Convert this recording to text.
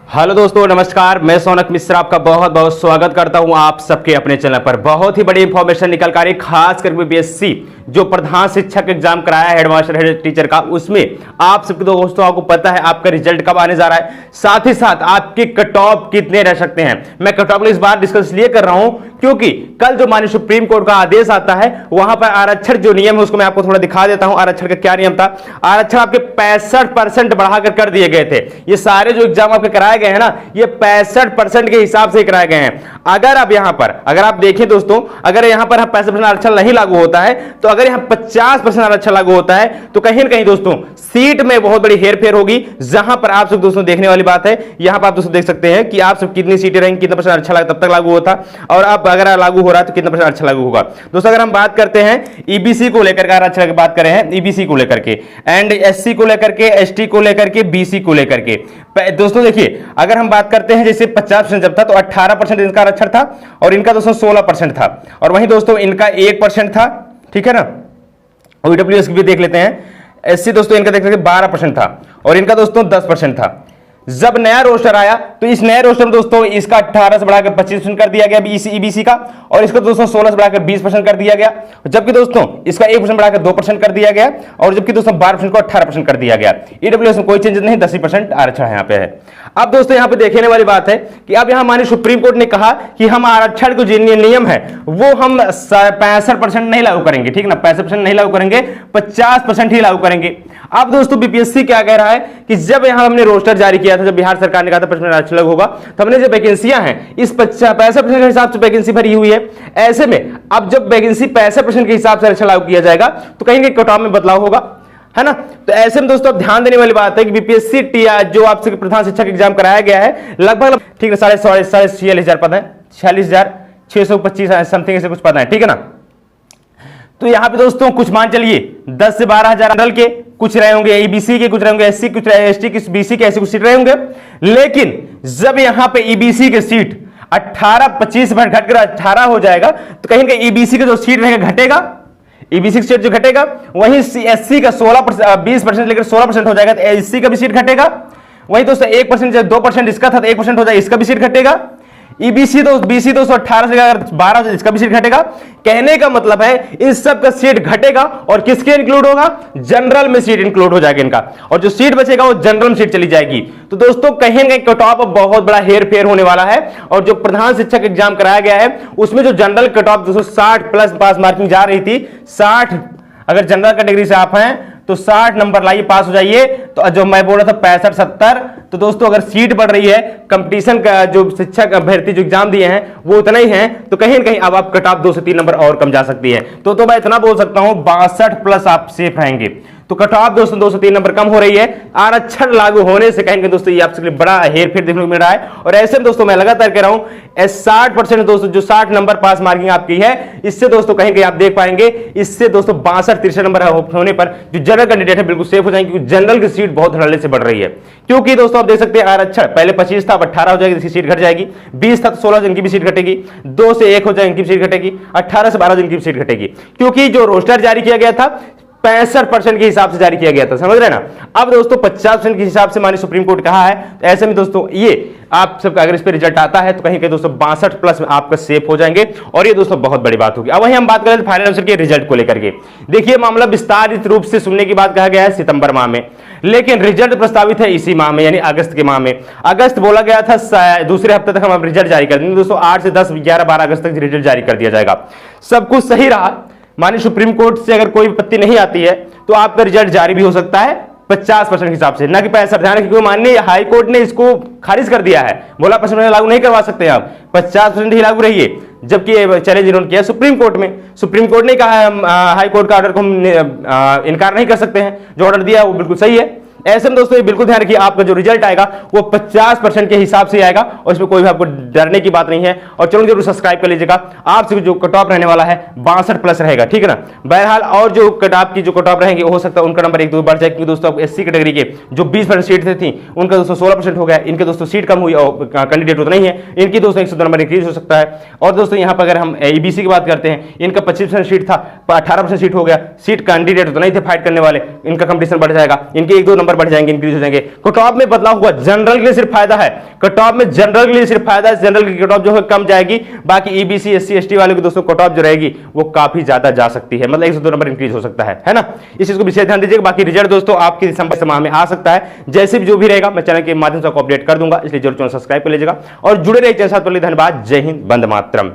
Hello दोस्तों, नमस्कार। मैं सोनक मिश्रा आपका बहुत बहुत स्वागत करता हूं आप सबके अपने चैनल पर। बहुत ही बड़ी इंफॉर्मेशन निकल कर आ रही है, खास करके बीपीएससी जो प्रधान शिक्षक एग्जाम कराया है, हेडमास्टर हेड टीचर का, उसमें आप सबके दोस्तों आपको पता है आपका रिजल्ट कब आने जा रहा है, साथ ही साथ आपके कट ऑफ कितने रह सकते हैं। मैं कट ऑफ इस बार डिस्कस इसलिए कर रहा हूं क्योंकि कल जो माननीय सुप्रीम कोर्ट का आदेश आता है वहां पर आरक्षण जो नियम है उसको मैं आपको थोड़ा दिखा देता हूं। आरक्षण का क्या नियम था? आरक्षण आपके 65% बढ़ाकर कर दिए गए थे। ये सारे जो एग्जाम आपके कराए गए हैं ना, ये 65% के हिसाब से कराए गए हैं। अगर आप यहां पर अगर आप देखें दोस्तों, अगर यहां पर 65% आरक्षण नहीं लागू होता है, तो अगर यहां 50% आरक्षण लागू होता है तो कहीं ना कहीं दोस्तों सीट में बहुत बड़ी हेरफेर होगी। जहां पर आप सब दोस्तों देखने वाली बात है, यहां पर आप दोस्तों देख सकते हैं कि आप सब कितनी सीटें रहेंगी, कितना परसेंट आरक्षण तब तक लागू होता, और अब अगर लागू हो रहा है तो कितना परसेंट आरक्षण लागू होगा। दोस्तों अगर हम बात करते हैं ईबीसी को लेकर के, आरक्षण की बात करें हैं ईबीसी को लेकर के, एंड एससी को लेकर के, एसटी को लेकर के, बीसी को लेकर के, दोस्तों देखिए अगर हम बात करते हैं जैसे 50% जब था तो 18% इनका आरक्षण था और इनका दोस्तों 16% था, और वहीं दोस्तों इनका 1% था। ठीक है ना। ईडब्ल्यूएस भी देख लेते हैं। एससी दोस्तों इनका देख सकते हैं 12% था और इनका दोस्तों 10% था। जब नया रोस्टर आया तो इस नए रोस्टर में दोस्तों इसका 18 से बढ़ाकर 25% कर दिया गया ईबीसी का, और इसका दोस्तों 16 से बढ़ाकर 20% कर दिया गया, जबकि दोस्तों इसका 1% बढ़ाकर 2% कर दिया गया, और जबकि दोस्तों 12% को 18% कर दिया गया। ईडब्ल्यूएस में कोई चेंज नहीं, 10% आरक्षण यहाँ पे है। अब दोस्तों यहाँ पे देखने वाली बात है कि अब यहाँ माननीय सुप्रीम कोर्ट ने कहा कि हम आरक्षण के जो नियम है वो हम 65% नहीं लागू करेंगे। ठीक ना, 65% नहीं लागू करेंगे, 50% ही लागू करेंगे। अब दोस्तों बीपीएससी क्या कह रहा है कि जब यहाँ हमने रोस्टर जारी किया था, जब बिहार सरकार ने कहा था 50% आरक्षण लागू होगा, तो हमने जो वैकेंसियां हैं इस 65% के हिसाब से वैकेंसी भरी हुई है। ऐसे में अब जब वैकेंसी 65% के हिसाब से आरक्षण लागू किया जाएगा तो कहीं ना कट ऑफ में बदलाव होगा, है ना। तो ऐसे में दोस्तों ध्यान देने वाली बात है कि बीपीएससी जो आपसे प्रधान शिक्षक एग्जाम कराया गया है, लगभग ठीक है 46,000 पद है, 46,625 समथिंग ऐसे कुछ पद है। ठीक है ना। तो यहां पे दोस्तों कुछ मान चलिए 10 से 12,000 जनरल के कुछ रहे होंगे, ईबीसी के कुछ रहे होंगे, एससी कुछ रहे, एसटी की, बीसी के ऐसे कुछ सीट रहे होंगे। लेकिन जब यहां पे ईबीसी के सीट 18-25 पर घटकर 18 हो जाएगा तो कहीं ना कहीं ईबीसी का जो सीट रहेगा घटेगा, ईबीसी सीट जो घटेगा, वहीं एससी का 20% लेकर 16% हो जाएगा तो एससी का भी सीट घटेगा। वहीं दोस्तों 1% 2% इसका था तो 1% हो जाएगा, इसका भी सीट घटेगा। ईबीसी बीसी 18 से अगर 12 से इसका भी सीट घटेगा। कहने का मतलब है इस सब का सीट घटेगा और किसके इंक्लूड होगा? जनरल में सीट इंक्लूड हो जाएगा इनका, और जो सीट बचेगा वो जनरल में सीट चली जाएगी। तो दोस्तों कहीं ना कहीं कट ऑफ बहुत बड़ा हेर फेर होने वाला है, और जो प्रधान शिक्षक एग्जाम कराया गया है उसमें जो general cut off 60 plus past marking जा रही थी, 60 अगर जनरल कैटेगरी से आप हैं तो 60 नंबर लाइए, पास हो जाइए। तो जो मैं बोल रहा था 65-70, तो दोस्तों अगर सीट बढ़ रही है, कंपटीशन का जो शिक्षक अभ्यर्थी जो एग्जाम दिए हैं वो उतना ही है, तो कहीं ना कहीं अब आप कट ऑफ 2 से 3 नंबर और कम जा सकती है। तो मैं इतना बोल सकता हूं 62 प्लस आप सेफ रहेंगे। तो कट ऑफ दोस्तों 2 से 3 नंबर कम हो रही है आरक्षण लागू होने से। कहेंगे दोस्तों ये आपके लिए बड़ा हेरफेर देखने को मिल रहा है, और ऐसे में दोस्तों मैं लगातार कह रहा हूं 60% दोस्तों जो 60 नंबर पास मार्किंग आपकी है, इससे दोस्तों कहीं कहीं आप देख पाएंगे, इससे दोस्तों 62-63 नंबर होने पर जो जनरल कैंडिडेट है बिल्कुल सेफ हो जाएंगे, क्योंकि जनरल की सीट बहुत धड़ल्ले से बढ़ रही है। क्योंकि दोस्तों आप देख सकते हैं आरक्षण पहले 25 था, अब 18 हो जाएगी, इसकी सीट घट जाएगी। 20 था तो 16 जिनकी भी सीट घटेगी, 2 से 1 हो जाएगी, इनकी सीट घटेगी, 18 से 12 जिनकी भी सीट घटेगी, क्योंकि जो रोस्टर जारी किया गया था 65% के हिसाब से जारी किया गया था, समझ रहे ना। अब दोस्तों 50% के हिसाब से माननीय सुप्रीम कोर्ट कहा है, तो ऐसे में दोस्तों ये आप सबका अगर इस पे रिजल्ट आता है तो कहीं कहीं दोस्तों 62 प्लस में आपका सेफ हो जाएंगे, और ये दोस्तों बहुत बड़ी बात होगी। अब वहीं हम बात करें फाइनल आंसर के रिजल्ट को लेकर के। देखिए मामला विस्तारित रूप से सुनने की बात कहा गया है सितंबर माह में, लेकिन रिजल्ट प्रस्तावित है इसी माह में, यानी अगस्त के माह में। अगस्त बोला गया था दूसरे हफ्ते तक हम रिजल्ट जारी कर देंगे दोस्तों, 8 से 10, 11, 12 अगस्त तक रिजल्ट जारी कर दिया जाएगा। सब कुछ सही रहा, माननीय सुप्रीम कोर्ट से अगर कोई विपत्ति नहीं आती है तो आपका रिजल्ट जारी भी हो सकता है 50% के हिसाब से, ना कि 65। ध्यान रखिए माननीय हाई कोर्ट ने इसको खारिज कर दिया है, बोला 50% लागू नहीं करवा सकते आप, 50% ही लागू रहिए, जबकि चैलेंज इन्होंने किया सुप्रीम कोर्ट में। सुप्रीम कोर्ट ने कहा है हाई कोर्ट का ऑर्डर को हम इनकार नहीं कर सकते हैं, जो ऑर्डर दिया वो बिल्कुल सही है। ऐसे में दोस्तों ये बिल्कुल ध्यान रखिए आपका जो रिजल्ट आएगा वो 50% के हिसाब से आएगा, और इसमें कोई भी आपको डरने की बात नहीं है। और चलो जरूर सब्सक्राइब कर लीजिएगा, आपसे जो कट ऑफ रहने वाला है 62 प्लस रहेगा, ठीक है ना। बहरहाल और जो कट ऑफ की जो कट ऑफ रहेंगे हो सकता है उनका नंबर 1-2 बढ़ जाए, क्योंकि दोस्तों आपको एससी कैटेगरी के जो 20% सीट थी उनका दोस्तों 16% हो गया, इनके दोस्तों सीट कम हुई और कैंडिडेट उतना ही है, इनकी दोस्तों 102 नंबर इंक्रीज हो सकता है। और दोस्तों यहाँ पर अगर हम ईबीसी की बात करते हैं, इनका 25% सीट था, 18% सीट हो गया, सीट कैंडिडेट उतना ही थे फाइट करने वाले, इनका कंपटीशन बढ़ जाएगा, इनके 1-2 नंबर बढ़ जाएंगे, इंक्रीज हो जाएंगे। कट ऑफ में बदलाव हुआ, जनरल के लिए सिर्फ फायदा है, कट ऑफ में जनरल के लिए सिर्फ फायदा है, जनरल की कट ऑफ जो है कम जाएगी, बाकी ईबीसी एससी एसटी वालों की दोस्तों कट ऑफ जो रहेगी वो काफी ज्यादा जा सकती है, मतलब 1 से 2 नंबर इंक्रीज हो सकता है ना। इस चीज को विशेष ध्यान दीजिएगा। बाकी रिजल्ट दोस्तों आपके दिसंबर माह में आ सकता है, जैसे भी जो भी रहेगा मैं चैनल के माध्यम से आपको अपडेट कर दूंगा, इसलिए जरूर चैनल सब्सक्राइब कर लीजिएगा और जुड़े रहिए चैनल साथ। धन्यवाद। जय हिंद, वंदे मातरम।